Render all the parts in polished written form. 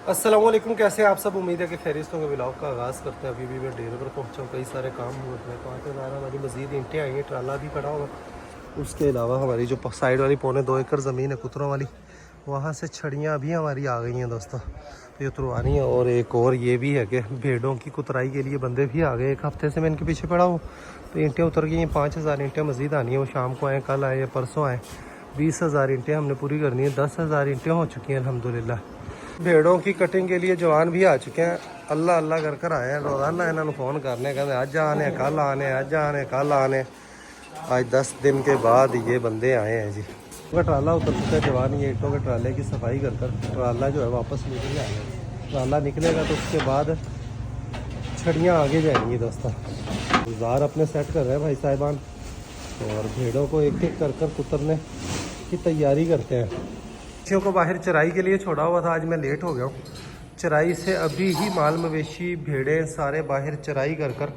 अस्सलाम वालेकुम, कैसे हैं आप सब। उम्मीद है कि खैरियत होंगे। ब्लॉग का आगाज़ करते हैं। अभी भी मैं डेरे पर पहुंचा हूँ, कई सारे काम हुए थे तो आते ज़रा हमारी मज़ीद ईंटें आई हैं, ट्राला भी पड़ा हुआ। उसके अलावा हमारी जो साइड वाली 2.25 एकड़ ज़मीन है कुतरों वाली, वहाँ से छड़ियाँ अभी हमारी आ गई हैं दोस्तों, तो ये तुरवानी है। और एक और ये भी है कि भेड़ों की कुतराई के लिए बंदे भी आ गए। एक हफ्ते से मैं इनके पीछे पड़ा हूँ, तो ईंटें उतर गई हैं। 5000 ईंटें मज़ीद आनी है। वो शाम को आए, कल आए या परसों आए। 20,000 ईंटें हमने पूरी करनी है। 10,000 ईंटें हो चुकी हैं अल्हम्दुलिल्लाह। भेड़ों की कटिंग के लिए जवान भी आ चुके हैं। अल्लाह अल्लाह कर आए हैं। रोज़ाना इन्होंने फ़ोन करने, कहते अज आने, कल आने, अज आने, कल आने। आज 10 दिन के बाद ये बंदे आए हैं जी। उनका ट्राला उतर चुका है। जवान ये ईंटों के ट्राले की सफाई कर ट्राला जो है वापस निकल जाएगा। ट्राला निकलेगा तो उसके बाद छड़ियाँ आगे जाएंगी दोस्तों। गुजार अपने सेट कर रहे हैं भाई साहिबान, और भेड़ों को एक एक कर कुतरने की तैयारी करते हैं। पक्षियों को बाहर चराई के लिए छोड़ा हुआ था, आज मैं लेट हो गया हूँ। चराई से अभी ही माल मवेशी भेड़ें सारे बाहर चराई कर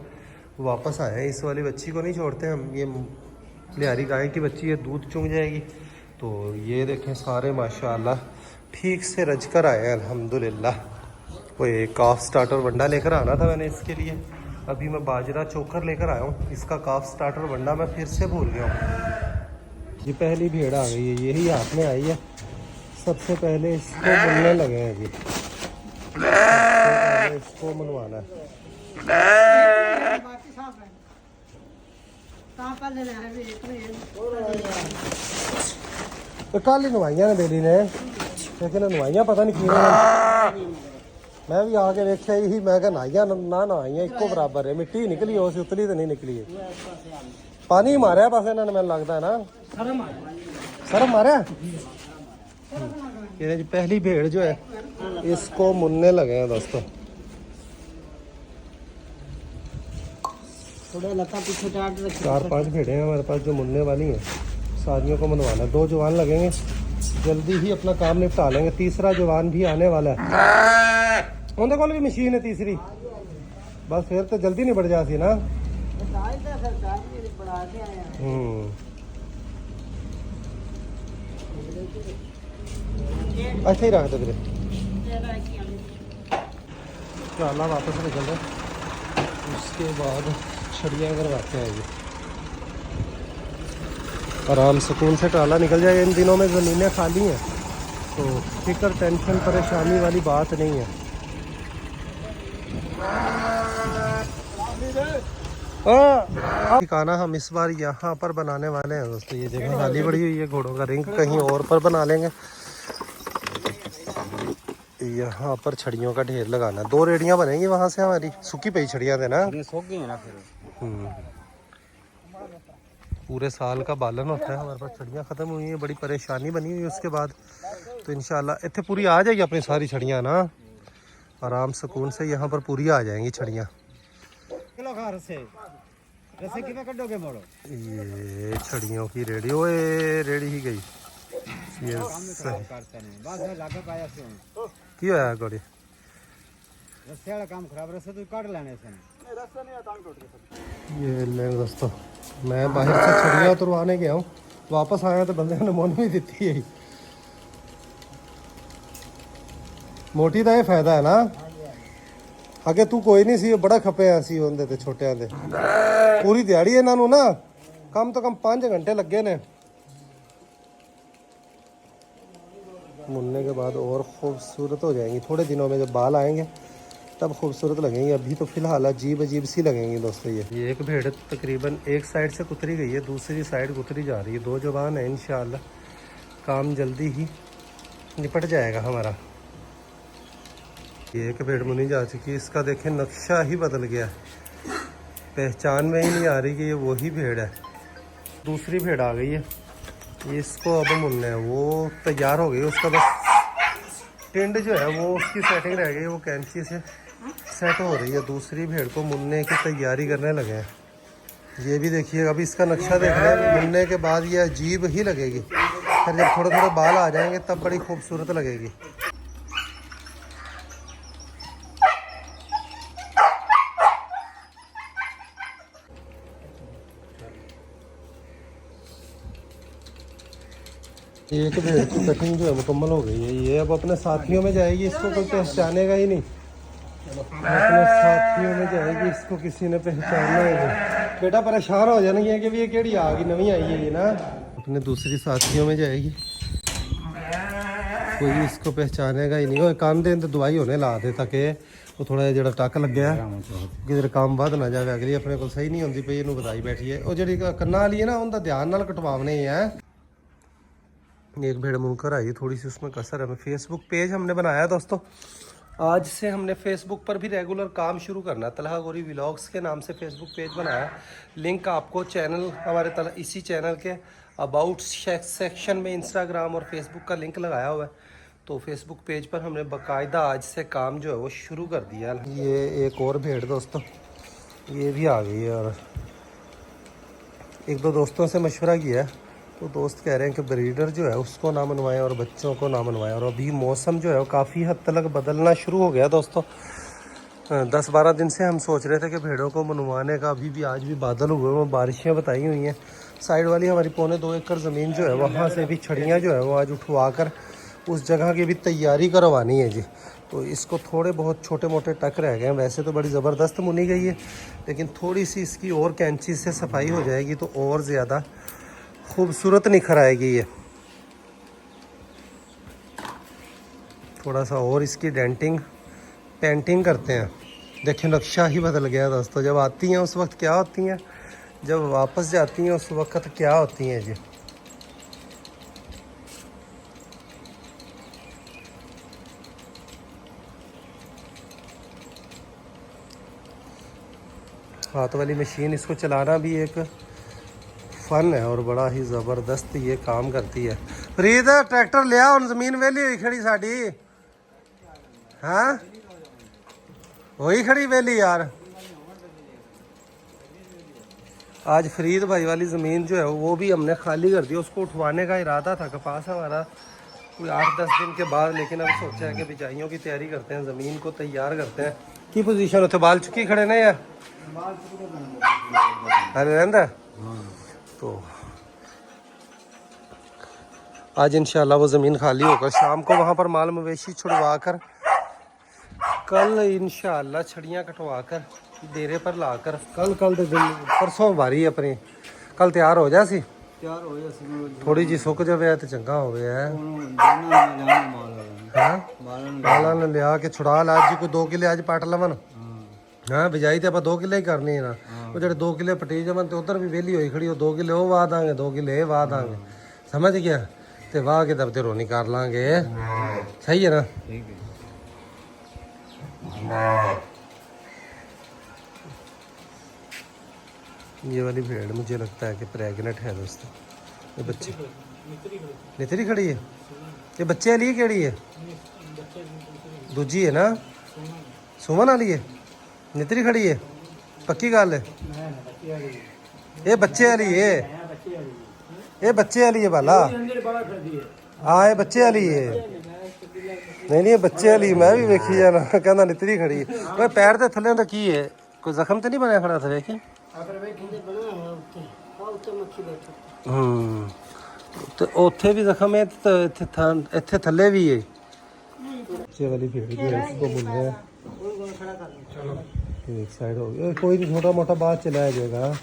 वापस आए हैं। इस वाली बच्ची को नहीं छोड़ते हम, ये लिहारी गाय की बच्ची है, दूध चुंग जाएगी। तो ये देखें सारे माशाल्लाह ठीक से रज कर आए हैं अल्हम्दुलिल्लाह। कोई काफ स्टार्टर वंडा लेकर आना था मैंने इसके लिए। अभी मैं बाजरा चोकर लेकर आया हूँ, इसका काफ स्टार्टर वंडा मैं फिर से भूल गया हूँ। ये पहली भेड़ आ गई है, यही हाथ में आई है। सबसे पहले इसको बुनने लगे हैं जी, इसको मनवाना है। तो कल ही नवाइया ने बेली ने, लेकिन नवाइया पता नहीं क्यों। मैं भी आके देखा यही, मैं क्या नहाइया ना नहाइया इको बराबर है। मिट्टी निकली हो, उतली तो नहीं निकली है। पानी मारा बस इन्होंने, मैंने लगता है ना सर मारा। ये जी पहली भेड़ जो है, इसको मुनने लगे हैं दोस्तों। थोड़ा 4-5 भेड़ें हैं हमारे पास जो मुनने वाली हैं। सारियों को मनवाना है। 2 जवान लगेंगे, जल्दी ही अपना काम निपटा लेंगे। तीसरा जवान भी आने वाला है। उनके कोल भी मशीन है तीसरी, बस फिर तो जल्दी नहीं बढ़ जाती ना। अच्छा ही रख दो फिर। ट्राला वापस निकल रहा, उसके बाद छड़ियाँ करवाते हैं ये। आराम सुकून से ट्राला निकल जाएगा। इन दिनों में ज़मीनें खाली हैं, तो फिक्र टेंशन परेशानी वाली बात नहीं है। ठिकाना हम इस बार यहाँ पर बनाने वाले हैं दोस्तों। ये जगह खाली पड़ी हुई है, घोड़ों का रिंग कहीं और पर बना लेंगे। यहाँ पर छड़ियों का ढेर लगाना, 2 रेडियाँ बनेंगी वहाँ से हमारी। सूखी पई छड़ियाँ थे ना, पूरे साल का बालन होता है हमारे पास। छड़ियाँ ख़त्म हुई हैं, बड़ी परेशानी बनी हुई है उसके बाद। तो इंशाल्लाह इतने पूरी आ जाएगी अपनी सारी छड़ियाँ ना, आराम सुकून से यहाँ पर पूरी आ जाएंगी छड़ियाँ। ये छड़ियों की रेडी, ओए रेडी ही गई ये सही की होया गोड़ी काम खराब रस्ते तू काट लेने से ये ले दोस्तों। मैं बाहर से छड़ियाँ उतरवाने गया हूँ, वापस आया तो बंदे ने मोनी भी दी है। मोटी का ये फायदा है ना, अगे तू कोई नहीं सी, बड़ा खपे सी होंगे तो छोटे आंदे। पूरी दिहाड़ी इन्हों ना कम तो कम 5 घंटे लगे ने। मुनने के बाद और खूबसूरत हो जाएंगी। थोड़े दिनों में जब बाल आएंगे तब खूबसूरत लगेंगी, अभी तो फिलहाल अजीब अजीब सी लगेंगी दोस्तों। ये एक भेड़ तकरीबन एक साइड से कुतरी गई है, दूसरी साइड कुतरी जा रही है। 2 जवान है, इंशाल्लाह काम जल्दी ही निपट जाएगा हमारा। ये एक भेड़ मुनी जा चुकी है, इसका देखें नक्शा ही बदल गया, पहचान में ही नहीं आ रही कि ये वही भेड़ है। दूसरी भेड़ आ गई है, इसको अब मुनना है। वो तैयार हो गई, उसका बस टिंड जो है वो उसकी सेटिंग रह गई, वो कैंची से सेट हो रही है। दूसरी भेड़ को मुनने की तैयारी करने लगे हैं। ये भी देखिए, अभी इसका नक्शा देखना है। मुनने के बाद ये अजीब ही लगेगी, फिर जब थोड़े थोड़े बाल आ जाएंगे तब बड़ी खूबसूरत लगेगी। एक भेड़ की कटिंग जो है मुकम्मल हो गई है। ये अब अपने साथियों में जाएगी, इसको कोई पहचानेगा ही नहीं। अपने साथियों में जाएगी, इसको किसी ने पहचानना ही नहीं। बेटा परेशान हो जाएंगे कि ये केड़ी आ गई, नवी आई है ये ना। अपने दूसरी साथियों में जाएगी, कोई इसको पहचानेगा ही नहीं। वो कान दे दवाई होने ला दे ताकि वो थोड़ा जो टक लग्या किधर काम वध ना जाए। अगली अपने को सही नहीं होती पई, इन्हू बताई बैठी है। वो जी कन्ना वाली है ना, उनका ध्यान नाल कटवाने ही है। एक भेड़ मुनकर आई थोड़ी सी, उसमें कसर है। फेसबुक पेज हमने बनाया दोस्तों, आज से हमने फेसबुक पर भी रेगुलर काम शुरू करना है। तलहा गोरी व्लॉग्स के नाम से फेसबुक पेज बनाया। लिंक आपको चैनल हमारे इसी चैनल के अबाउट सेक्शन में इंस्टाग्राम और फेसबुक का लिंक लगाया हुआ है। तो फेसबुक पेज पर हमने बाकायदा आज से काम जो है वो शुरू कर दिया। ये एक और भेड़ दोस्तों, ये भी आ गई है। और एक दो दोस्तों से मशवरा किया, तो दोस्त कह रहे हैं कि ब्रीडर जो है उसको ना मनवाएं और बच्चों को ना मनवाएं। और अभी मौसम जो है वो काफ़ी हद तक बदलना शुरू हो गया दोस्तों। 10-12 दिन से हम सोच रहे थे कि भेड़ों को मनवाने का, अभी भी आज भी बादल हुए हैं, बारिशें बताई हुई हैं। साइड वाली हमारी 2.25 एकड़ ज़मीन जो है वहाँ से भी छड़ियाँ जो है वो आज उठवा कर उस जगह की भी तैयारी करवानी है जी। तो इसको थोड़े बहुत छोटे मोटे टक रह गए हैं। वैसे तो बड़ी ज़बरदस्त मुनी गई है, लेकिन थोड़ी सी इसकी और कैंची से सफाई हो जाएगी तो और ज़्यादा खूबसूरत निखर आएगी। ये थोड़ा सा और इसकी डेंटिंग पेंटिंग करते हैं। देखिए नक्शा ही बदल गया दोस्तों। जब आती हैं उस वक्त क्या होती हैं, जब वापस जाती हैं उस वक्त क्या होती हैं जी। हाथ वाली मशीन, इसको चलाना भी एक फन है और बड़ा ही ज़बरदस्त ये काम करती है। फरीद ट्रैक्टर ले आओ, ज़मीन वेली हुई खड़ी साड़ी। हाँ वही खड़ी वेली यार। आज फरीद भाई वाली ज़मीन जो है वो भी हमने खाली कर दी। उसको उठवाने का इरादा था, कपास हमारा कोई 8-10 दिन के बाद, लेकिन अब सोचा है कि बिजाइयों की तैयारी करते हैं, ज़मीन को तैयार करते हैं। की पोजीशन उथे बाल चुकी खड़े ने या अरे रहंदा। तो आज इंशाल्लाह वो ज़मीन खाली होकर शाम को वहाँ पर माल मवेशी छुड़वा कर कल इंशाल्लाह छड़ियाँ कटवा कर डेरे पर लाकर कल तो दिन परसों बारी अपनी कल तैयार हो जासी। तैयार हो जासी, थोड़ी जी सुक जावे तो चंगा हो गया है। माला ने लिया के छुड़ा ला जी। कोई 2 किले आज पट लवन। हाँ बिजाई तो आप 2 किले ही करनी है ना। वो जो 2 किले पटी जावन तो उधर भी वेली हुई खड़ी, 2 किले वो वाह देंगे, 2 किले ये वाह देंगे। समझ गया? तो वाह के तब रोनी कर लांगे। सही है ना? ठीक है। ये वाली भेड़ मुझे लगता है कि प्रेग्नेंट है दोस्तों। ये बच्चे नितरी खड़ी है। ये बच्चे वाली केड़ी है? दूजी है ना, सुमन वाली है। नितरी खड़ी है, पक्की गल है। ये बच्चे वाली है, ये बच्चे वाली है बाला। हाँ ये बच्चे वाली है। नहीं ये बच्चे वाली, मैं भी वेखी जाना कहना नितरी खड़ी है। मैं पैर के थले तो की है, कोई जख्म तो नहीं बनया खड़ा था वेखी। तो उथे भी जख्म है, इत्थे थले भी है। बच्चे वाली भेड़ जो है इसको बोल रहे हैं। एक साइड हो गया, कोई नहीं छोटा मोटा बात चलाया जाएगा।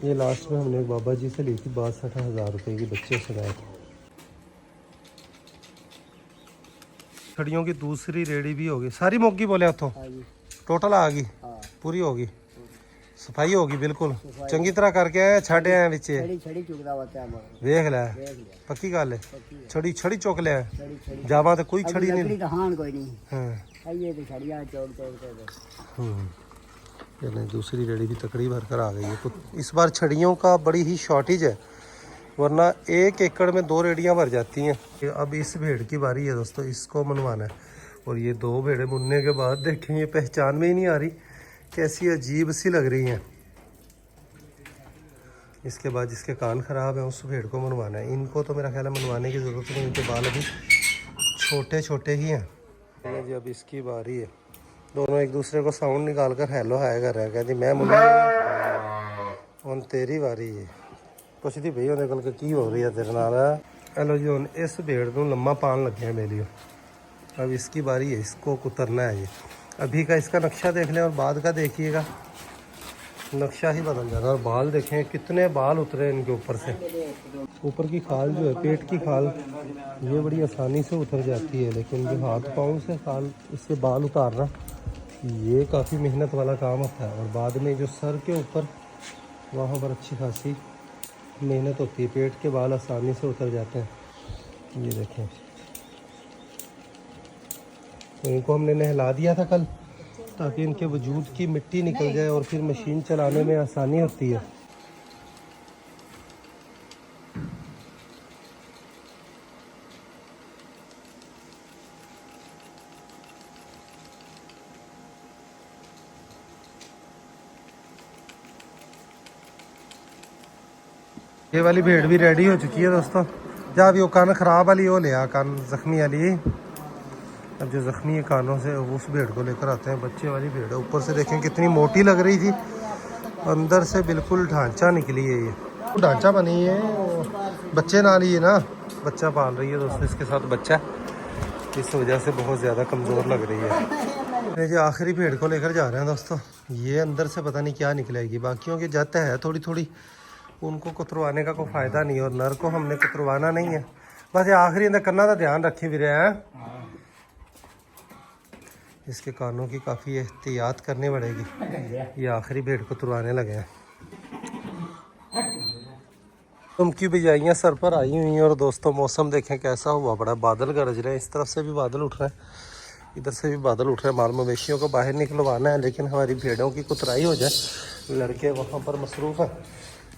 ये लास्ट में हमने बाबा जी से ली थी 62,000 रुपये की, बच्चे से लाए थे। छड़ियों की दूसरी रेडी भी होगी, सारी मोगी बोले उतो टोटल आ गई, पूरी होगी, सफाई होगी बिल्कुल चंगी तरह करके आए छाड़े आए बिचे देख ले। पक्की गल है, छड़ी छड़ी चुक ले जावा तो कोई छड़ी नहीं। दूसरी रेडी भी तकड़ी भर कर आ गई है। तो इस बार छड़ियों का बड़ी ही शॉर्टेज है, वरना 1 एकड़ में 2 रेडियां भर जाती हैं। अब इस भेड़ की बारी है दोस्तों, इसको मनवाना है। और ये 2 भेड़ें मुनने के बाद देखें, ये पहचान में ही नहीं आ रही, कैसी अजीब सी लग रही हैं। इसके बाद जिसके कान ख़राब हैं उस भेड़ को मनवाना है। इनको तो मेरा ख्याल है मनवाने की ज़रूरत नहीं, इनके बाल अभी छोटे छोटे ही हैं जी। अब इसकी बारी है। दोनों एक दूसरे को साउंड निकाल कर हेलो हाय कर रहे हैं, कहती मैं मुन्नी ਹੁਣ ਤੇਰੀ ਵਾਰੀ ਹੈ। ਪੁੱਛਦੀ ਪਈ ਉਹਦੇ ਕੋਲ ਕਿ ਕੀ ਹੋ ਰਹੀ ਹੈ ਤੇਰੇ ਨਾਲ। हेलो जी, ਹੁਣ इस भेड़ को लम्बा पान लगे हैं मेरे लिए। अब इसकी बारी है, इसको कुतरना है। ये अभी का इसका नक्शा देख लें और बाद का देखिएगा, नक्शा ही बदल जाएगा। और बाल देखें कितने बाल उतरे इनके ऊपर से। ऊपर की खाल जो है, पेट की खाल, ये बड़ी आसानी से उतर जाती है, लेकिन जो हाथ पाँव से खाल, इसके बाल उतारना, ये काफ़ी मेहनत वाला काम होता है। और बाद में जो सर के ऊपर, वहाँ पर अच्छी खासी मेहनत होती है। पेट के बाल आसानी से उतर जाते हैं। ये देखें, तो इनको हमने नहला दिया था कल, ताकि इनके वजूद की मिट्टी निकल जाए और फिर मशीन चलाने में आसानी होती है। ये वाली भेड़ भी रेडी हो चुकी है दोस्तों। जब भी वो कान ख़राब वाली वो लिया, कान ज़ख्मी वाली। अब जो ज़ख्मी है कानों से, उस भेड़ को लेकर आते हैं। बच्चे वाली भेड़ है, ऊपर से देखें कितनी मोटी लग रही थी, अंदर से बिल्कुल ढांचा निकली है। ये ढांचा बनी है, बच्चे ना लिए ना, बच्चा पाल रही है दोस्तों, इसके साथ बच्चा, इस वजह से बहुत ज़्यादा कमज़ोर लग रही है। ये जो आखिरी भेड़ को लेकर जा रहे हैं दोस्तों, ये अंदर से पता नहीं क्या निकलेगी। बाकियों की जात है थोड़ी थोड़ी, उनको कुतरवाने का कोई फ़ायदा नहीं, और नर को हमने कुतरवाना नहीं है। बस ये आखिरी अंदर करना का ध्यान रखे भी रहे हैं। इसके कानों की काफ़ी एहतियात करनी पड़ेगी। ये आखिरी भेड़ को तुरवाने लगे हैं। उनकी बिजाइयाँ सर पर आई हुई हैं। और दोस्तों मौसम देखें कैसा हुआ पड़ा, बादल गरज रहे हैं। इस तरफ से भी बादल उठ रहे हैं, इधर से भी बादल उठ रहे हैं। माल मवेशियों को बाहर निकलवाना है, लेकिन हमारी भेड़ों की कुतराई हो जाए। लड़के वहाँ पर मसरूफ़ हैं,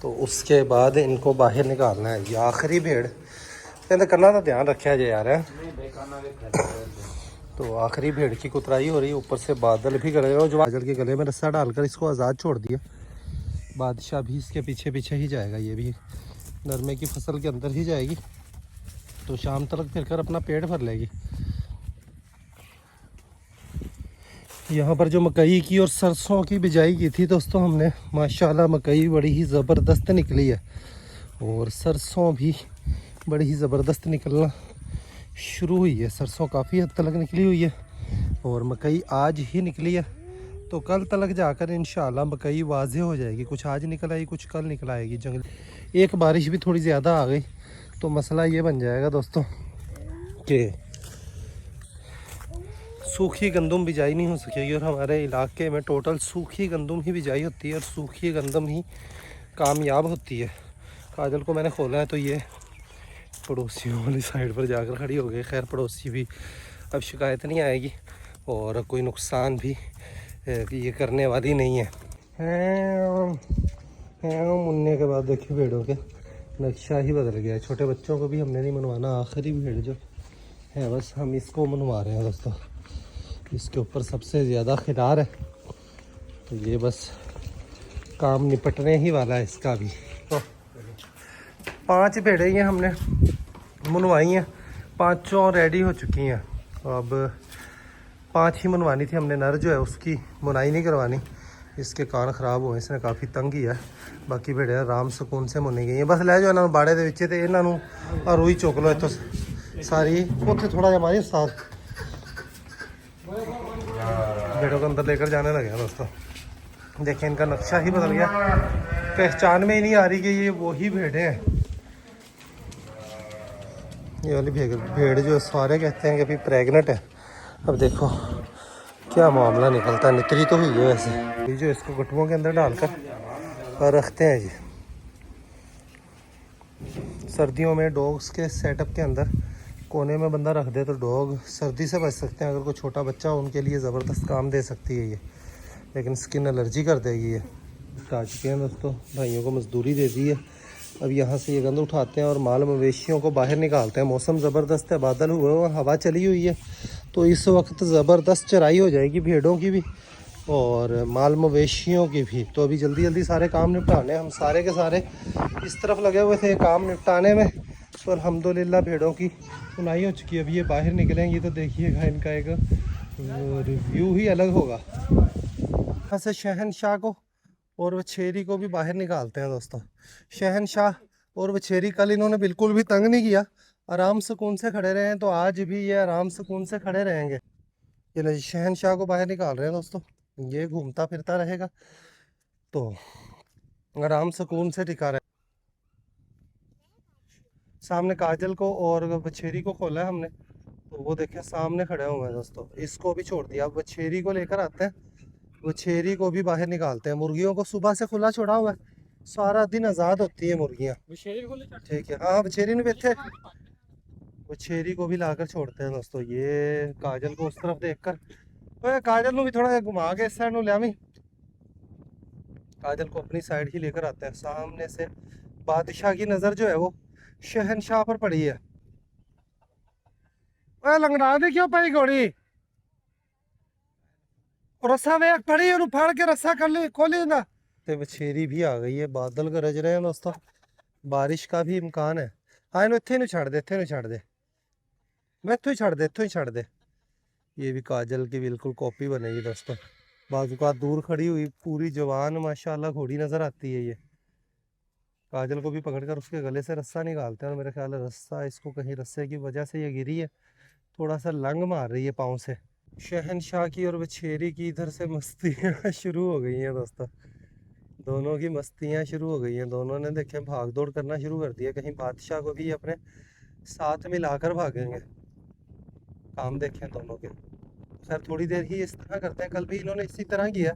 तो उसके बाद इनको बाहर निकालना है। ये आखिरी भेड़ कहते करना तो ध्यान रखा जाए यार है। तो आखिरी भेड़ की कुतराई हो रही है, ऊपर से बादल भी गड़े और बादल के गले में रस्सा डालकर इसको आज़ाद छोड़ दिया। बादशाह भी इसके पीछे पीछे ही जाएगा, ये भी नरमे की फसल के अंदर ही जाएगी, तो शाम तक फिर कर अपना पेट भर लेगी। यहाँ पर जो मकई की और सरसों की बिजाई की थी दोस्तों हमने, माशाल्लाह मकई बड़ी ही ज़बरदस्त निकली है, और सरसों भी बड़ी ही ज़बरदस्त निकलना शुरू हुई है। सरसों काफ़ी हद तक निकली हुई है, और मकई आज ही निकली है। तो कल तक जाकर इंशाल्लाह मकई वाज़े हो जाएगी। कुछ आज निकल आई, कुछ कल निकल आएगी। जंगल एक बारिश भी थोड़ी ज़्यादा आ गई तो मसला ये बन जाएगा दोस्तों कि सूखी गंदम बिजाई नहीं हो सकेगी। और हमारे इलाके में टोटल सूखी गंदम ही बिजाई होती है, और सूखी गंदम ही कामयाब होती है। काजल को मैंने खोला है तो ये पड़ोसियों वाली साइड पर जाकर खड़ी हो गई। खैर पड़ोसी भी अब शिकायत नहीं आएगी, और कोई नुकसान भी ये करने वाली नहीं है। मुन्ने के बाद देखिए भेड़ों के नक्शा ही बदल गया है। छोटे बच्चों को भी हमने नहीं मनवाना, आखिरी भेड़ जो है बस हम इसको मनवा रहे हैं दोस्तों। इसके ऊपर सबसे ज़्यादा खिलार है, तो ये बस काम निपटने ही वाला है इसका भी। तो 5 भेड़ें ये हमने मनवाई हैं, 5 रेडी हो चुकी हैं। अब 5 ही मनवानी थी हमने। नर जो है उसकी मुनाई नहीं करवानी, इसके कान ख़राब हुए, इसने काफ़ी तंग किया है। बाकी भेड़ें आराम सुकून से मुनी गई हैं। बस ले जाओ इन्होंने बाड़े के तो इन्हों रूई चुक लो इतों सारी, उत्थे थोड़ा जहा मारी साथ भेड़ों को अंदर लेकर जाने लगे हैं दोस्तों। देखें इनका नक्शा ही बदल गया, पहचान में ही नहीं आ रही कि ये वही भेड़ें हैं। ये वाली भेड़ जो सारे कहते हैं कि अभी प्रेग्नेंट है। अब देखो क्या मामला निकलता है। नितरी तो हुई है वैसे। ये जो इसको गटुओं के अंदर डालकर रखते हैं जी, सर्दियों में डॉग्स के सेटअप के अंदर कोने में बंदा रख दे तो डॉग सर्दी से बच सकते हैं। अगर कोई छोटा बच्चा हो उनके लिए ज़बरदस्त काम दे सकती है ये, लेकिन स्किन एलर्जी कर देगी ये। आ चुके हैं दोस्तों, भाइयों को मजदूरी दे दी है। अब यहाँ से ये गंद उठाते हैं और माल मवेशियों को बाहर निकालते हैं। मौसम ज़बरदस्त है, बादल हुए और हवा चली हुई है, तो इस वक्त ज़बरदस्त चराई हो जाएगी भेड़ों की भी और माल मवेशियों की भी। तो अभी जल्दी जल्दी सारे काम निपटाने, हम सारे के सारे इस तरफ लगे हुए थे काम निपटाने में। तो अल्हम्दुलिल्लाह भेड़ों की सुनाई हो चुकी है। अभी ये बाहर निकलेंगी तो देखिएगा इनका एक रिव्यू ही अलग होगा। यहाँ से शहनशाह को और वछेरी को भी बाहर निकालते हैं दोस्तों। शहनशाह और वछेरी कल इन्होंने बिल्कुल भी तंग नहीं किया, आराम सुकून से खड़े रहे हैं, तो आज भी ये आराम सुकून से खड़े रहेंगे। ये लो जी, शहनशाह को बाहर निकाल रहे हैं दोस्तों, ये घूमता फिरता रहेगा तो आराम सुकून से टिका रहे। सामने काजल को और वछेरी को खोला है हमने, तो वो देखे सामने खड़े हुए हैं दोस्तों। इसको भी छोड़ दिया, अब वछेरी को लेकर आते हैं, वछेरी को भी बाहर निकालते हैं। मुर्गियों को सुबह से खुला छोड़ा हुआ है, सारा दिन आज़ाद होती है मुर्गियाँ। ठीक है, हाँ वछेरी ने बैठे, वछेरी को भी लाकर छोड़ते हैं दोस्तों। ये काजल को उस तरफ देखकर, ओए काजल को भी थोड़ा घुमा के इस साइड में ले आवी, काजल को अपनी साइड ही लेकर आते हैं। सामने से बादशाह की नज़र जो है वो शहनशाह पर पड़ी है। ओए लंगड़ा दे क्यों पाई घोड़ी, रस्सा वेग पड़ी और फाड़ के रस्सा कर ली खोली ना। ते वछेरी भी आ गई है, बादल गरज रहे हैं दोस्तों, बारिश का भी इम्कान है। हाँ इन्हें इत्थे नहीं छड़ दे, इत्थे नहीं छड़ दे, मैं इत्थों ही छड़ दे, इत्थों ही छड़ दे। ये भी काजल की बिल्कुल कॉपी बनेगी दोस्तों, बाजू का दूर खड़ी हुई पूरी जवान माशाल्लाह घोड़ी नजर आती है। ये काजल को भी पकड़कर उसके गले से रस्सा निकालते हैं, और मेरे ख्याल है रस्सा इसको कहीं रस्से की वजह से ये गिरी है, थोड़ा सा लंग मार रही है पाँव से। शहनशाह की और वछेरी की इधर से मस्तियाँ शुरू हो गई हैं दोस्तों, दोनों की मस्तियाँ शुरू हो गई हैं। दोनों ने देखे भाग दौड़ करना शुरू कर दिया, कहीं बादशाह को भी अपने साथ मिलाकर भागेंगे। काम देखें दोनों के। खैर थोड़ी देर ही इस तरह करते हैं, कल भी इन्होंने इसी तरह किया,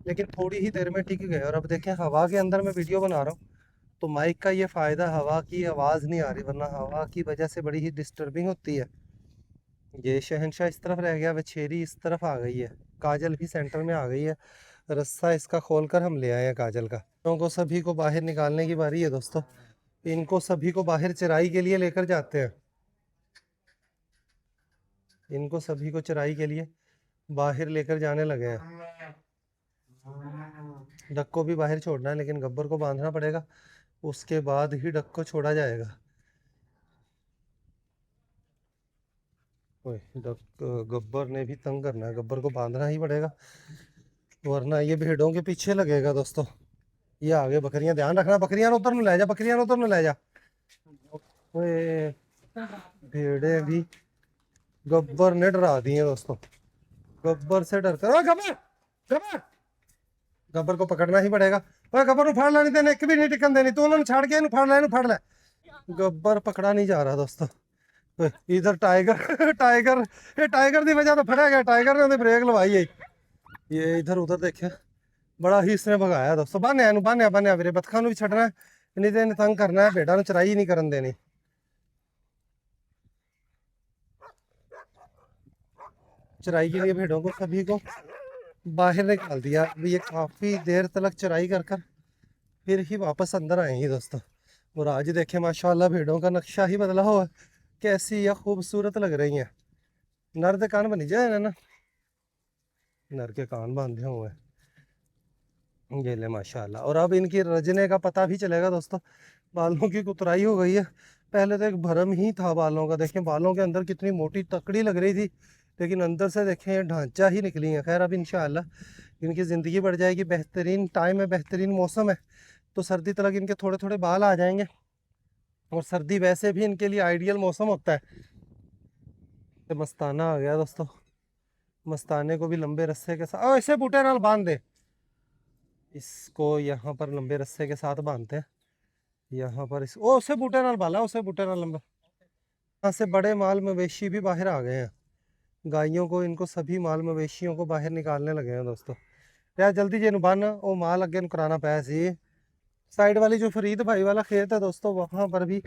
लेकिन थोड़ी ही देर में टिक गए। और अब देखें हवा के अंदर मैं वीडियो बना रहा हूँ, तो माइक का ये फ़ायदा, हवा की आवाज़ नहीं आ रही, वरना हवा की वजह से बड़ी ही डिस्टर्बिंग होती है। ये शहनशाह इस तरफ रह गया, वछेरी इस तरफ आ गई है, काजल भी सेंटर में आ गई है। रस्सा इसका खोलकर हम ले आए हैं काजल का। को सभी को बाहर निकालने की बारी है दोस्तों, इनको सभी को बाहर चराई के लिए लेकर जाते हैं। इनको सभी को चराई के लिए बाहर लेकर जाने लगे हैं। डक को भी बाहर छोड़ना है, लेकिन गब्बर को बांधना पड़ेगा, उसके बाद ही डक को छोड़ा जाएगा। ओए डक, गब्बर ने भी तंग करना है, गब्बर को बांधना ही पड़ेगा, वरना ये भेड़ों के पीछे लगेगा दोस्तों। ये आगे बकरियां, ध्यान रखना, बकरियां उधर न ले जा, बकरियां उधर न ले जा। ओए भेड़े भी गब्बर ने डरा दिए दोस्तों, गब्बर से डर कर। गब्बर, गब्बर, गब्बर को पकड़ना ही पड़ेगा। ओए गब्बर को फाड़ लेने देने, एक भी नहीं टिकन देनी, तू उन्होंने छाड़ के फाड़ ले, फाड़ ले। गब्बर पकड़ा नहीं जा रहा दोस्तों। ओए इधर टाइगर टाइगर, ये टाइगर की वजह तो फड़ा गया, टाइगर ने ब्रेक लवाई है। ये इधर उधर देखे, बड़ा ही इसने भगाया दोस्तों। बान्या बान्या बान्या वीरे, बतखा भी छड़ना है, नहीं तो तंग करना है, भेड़ा चराई नहीं करन देनी। चराई के लिए भेड़ों को सभी को बाहर निकाल दिया। अभी ये काफ़ी देर तक चराई कर कर फिर ही वापस अंदर आएंगी दोस्तों। और आज देखें माशाल्लाह भेड़ों का नक्शा ही बदला हुआ, कैसी यह खूबसूरत लग रही हैं। नर के कान बनी जाए ना, नर के कान बांधे हुए हैं ये ले माशाल्लाह। और अब इनकी रजने का पता भी चलेगा दोस्तों, बालों की कुतराई हो गई है। पहले तो एक भरम ही था बालों का, देखें बालों के अंदर कितनी मोटी तकड़ी लग रही थी, लेकिन अंदर से देखें ये ढांचा ही निकली है। खैर अब इंशाअल्लाह इनकी ज़िंदगी बढ़ जाएगी, बेहतरीन टाइम है, बेहतरीन मौसम है, तो सर्दी तक इनके थोड़े थोड़े बाल आ जाएंगे। और सर्दी वैसे भी इनके लिए आइडियल मौसम होता है। तो मस्ताना आ गया दोस्तों, मस्ताने को भी लंबे रस्से के साथ ऐसे बूटे नाल बांध दे, इसको यहाँ पर लंबे रस्से के साथ बांधते हैं। यहाँ पर इस उसे बूटे नाल बाला, उसे बूटे नाल लंबा। यहाँ से बड़े माल मवेशी भी बाहर आ गए हैं, गायों को, इनको सभी माल मवेशियों को बाहर निकालने लगे हैं दोस्तों। यार जल्दी जे बन, वो माल अगे कराना पाया सी। साइड वाली जो फरीद भाई वाला खेत है दोस्तों, वहाँ पर भी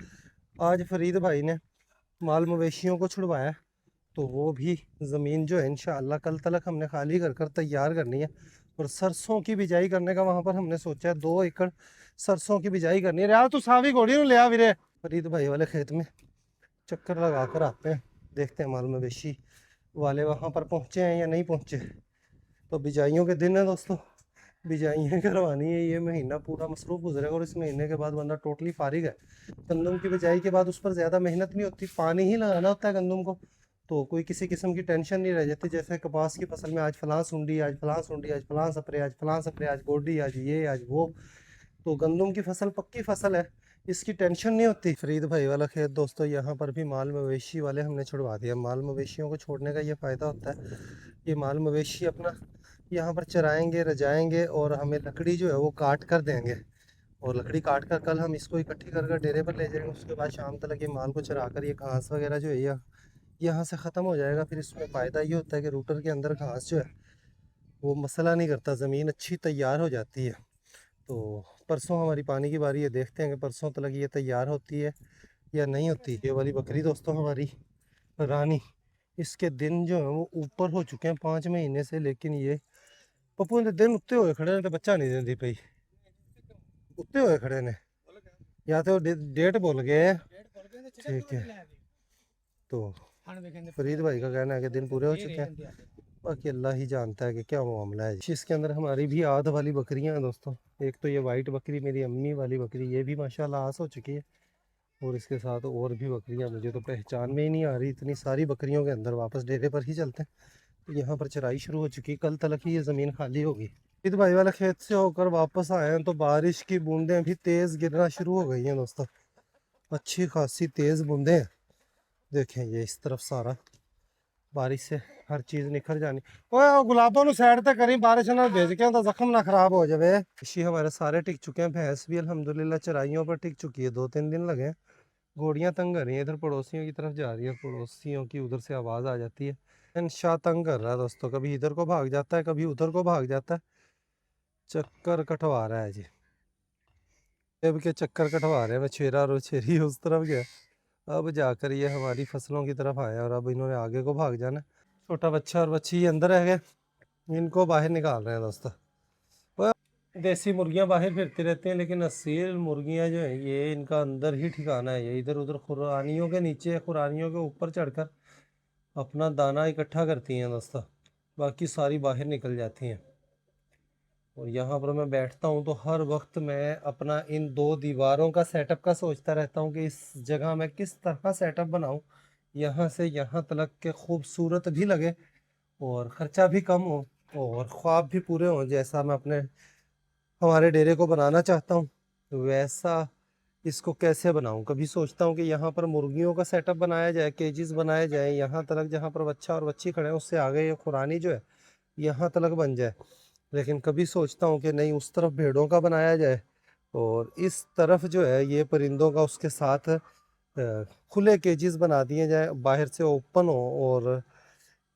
आज फरीद भाई ने माल मवेशियों को छुड़वाया, तो वो भी ज़मीन जो है इंशाअल्लाह कल तक हमने खाली कर कर तैयार करनी है। और सरसों की बिजाई करने का वहाँ पर हमने सोचा है, 2 एकड़ सरसों की बिजाई करनी है। यार तू सावी घोड़ी नहीं लिया वीरे, फरीद भाई वाले खेत में चक्कर लगा कर आते हैं, देखते हैं माल मवेशी वाले वहाँ पर पहुँचे हैं या नहीं पहुँचे। तो बिजाइयों के दिन है दोस्तों, बिजाइयाँ करवानी है। ये महीना पूरा मसरूफ गुजरेगा, और इस महीने के बाद बंदा टोटली फारिग है। गंदम की बिजाई के बाद उस पर ज़्यादा मेहनत नहीं होती, पानी ही लगाना होता है गंदम को, तो कोई किसी किस्म की टेंशन नहीं रह जाती। जैसे कपास की फसल में आज फलां सुंडी, आज फलां सुंडी, आज फलां स्प्रे, आज फलां स्प्रे, आज गोडी, आज ये आज वो। तो गंदम की फसल पक्की फसल है, इसकी टेंशन नहीं होती। फरीद भाई वाला खेत दोस्तों, यहाँ पर भी माल मवेशी वाले हमने छुड़वा दिया। माल मवेशियों को छोड़ने का ये फ़ायदा होता है, ये माल मवेशी अपना यहाँ पर चराएंगे, रजाएंगे और हमें लकड़ी जो है वो काट कर देंगे। और लकड़ी काट कर कल हम इसको इकट्ठी कर कर डेरे पर ले जाएंगे। उसके बाद शाम तक ये माल को चरा कर ये घास वगैरह जो है यहाँ से ख़त्म हो जाएगा। फिर इसमें फ़ायदा ये होता है कि रूटर के अंदर घास जो है वो मसला नहीं करता, ज़मीन अच्छी तैयार हो जाती है। तो परसों हमारी पानी की बारी है, देखते हैं कि परसों तक ये तैयार होती है या नहीं होती। ये वाली बकरी दोस्तों हमारी रानी, इसके दिन जो है वो ऊपर हो चुके हैं 5 महीने से, लेकिन ये पप्पू ने दिन उत्ते हुए खड़े ने तो बच्चा नहीं देती पई। उत्ते हुए खड़े ने या तो डेट बोल गए। ठीक है, तो फरीद भाई का कहना है कि दिन पूरे हो चुके हैं, बाकी अल्लाह ही जानता है कि क्या मामला है। इसके अंदर हमारी भी आध वाली बकरियां हैं दोस्तों। एक तो ये वाइट बकरी मेरी अम्मी वाली बकरी, ये भी माशाल्लाह आस हो चुकी है। और इसके साथ और भी बकरियां मुझे तो पहचान में ही नहीं आ रही, इतनी सारी बकरियों के अंदर। वापस डेरे पर ही चलते हैं, तो यहाँ पर चराई शुरू हो चुकी, कल तक ही ये ज़मीन खाली होगी। फरीद भाई वाला खेत से होकर वापस आए हैं तो बारिश की बूंदें भी तेज़ गिरना शुरू हो गई हैं दोस्तों, अच्छी खासी तेज़ बूंदें हैं। देखें ये इस तरफ सारा बारिश से हर चीज़ निखर जानी। ओए गुलाबों ਨੂੰ साइड तक करी, बारिश ना भेज के तो जख्म ना खराब हो जाए। इसी हमारे सारे टिक चुके हैं, भैंस भी अल्हम्दुलिल्लाह चराइयों पर टिक चुकी है, 2-3 दिन लगे हैं। घोड़ियाँ तंग कर रही हैं, इधर पड़ोसियों की तरफ जा रही है, पड़ोसियों की उधर से आवाज़ आ जाती है। इंशा तंग कर रहा है दोस्तों, कभी इधर को भाग जाता है, कभी उधर को भाग जाता है, चक्कर कटवा रहा है जी। अब के चक्कर कटवा रहे हैं, मैं छेरा और छेरी उस तरफ गया, अब जाकर ये हमारी फसलों की तरफ आया और अब इन्होंने आगे को भाग जाना। छोटा बच्चा और बच्ची अंदर रह गए, इनको बाहर निकाल रहे हैं दोस्तों। वह देसी मुर्गियां बाहर फिरती रहती हैं, लेकिन असील मुर्गियां जो हैं ये इनका अंदर ही ठिकाना है। ये इधर उधर खुरानियों के नीचे, खुरानियों के ऊपर चढ़कर अपना दाना इकट्ठा करती हैं दोस्तों, बाकी सारी बाहर निकल जाती हैं। और यहाँ पर मैं बैठता हूँ तो हर वक्त मैं अपना इन 2 दीवारों का सेटअप का सोचता रहता हूँ कि इस जगह मैं किस तरह सेटअप बनाऊँ, यहाँ से यहाँ तक के खूबसूरत भी लगे और ख़र्चा भी कम हो और ख्वाब भी पूरे हों। जैसा मैं अपने हमारे डेरे को बनाना चाहता हूँ वैसा इसको कैसे बनाऊँ। कभी सोचता हूँ कि यहाँ पर मुर्गियों का सेटअप बनाया जाए, केजेस बनाए जाए, यहाँ तक जहाँ पर बच्चा और बच्ची खड़े हैं उससे आगे ये खुरानी जो है यहाँ तक बन जाए। लेकिन कभी सोचता हूँ कि नहीं, उस तरफ भेड़ों का बनाया जाए और इस तरफ जो है ये परिंदों का उसके साथ खुले केजेस बना दिए जाए, बाहर से ओपन हो और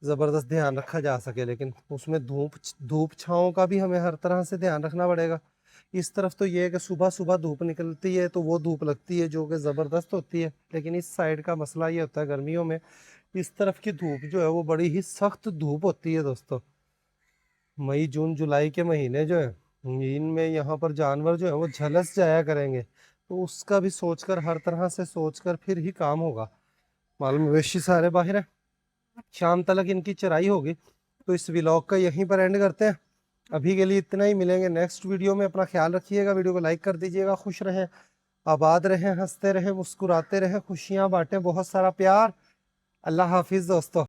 ज़बरदस्त ध्यान रखा जा सके। लेकिन उसमें धूप छाँव का भी हमें हर तरह से ध्यान रखना पड़ेगा। इस तरफ तो ये है कि सुबह सुबह धूप निकलती है तो वो धूप लगती है जो कि ज़बरदस्त होती है, लेकिन इस साइड का मसला ये होता है गर्मियों में इस तरफ की धूप जो है वो बड़ी ही सख्त धूप होती है दोस्तों। मई जून जुलाई के महीने जो है इनमें यहाँ पर जानवर जो है वो झलस जाया करेंगे, तो उसका भी सोचकर, हर तरह से सोचकर फिर ही काम होगा। माल मवेशी सारे बाहर है, शाम तक इनकी चराई होगी। तो इस व्लॉग का यहीं पर एंड करते हैं, अभी के लिए इतना ही। मिलेंगे नेक्स्ट वीडियो में, अपना ख्याल रखिएगा, वीडियो को लाइक कर दीजिएगा। खुश रहें, आबाद रहें, हंसते रहें, मुस्कुराते रहें, खुशियाँ बांटें, बहुत सारा प्यार। अल्लाह हाफिज़ दोस्तों।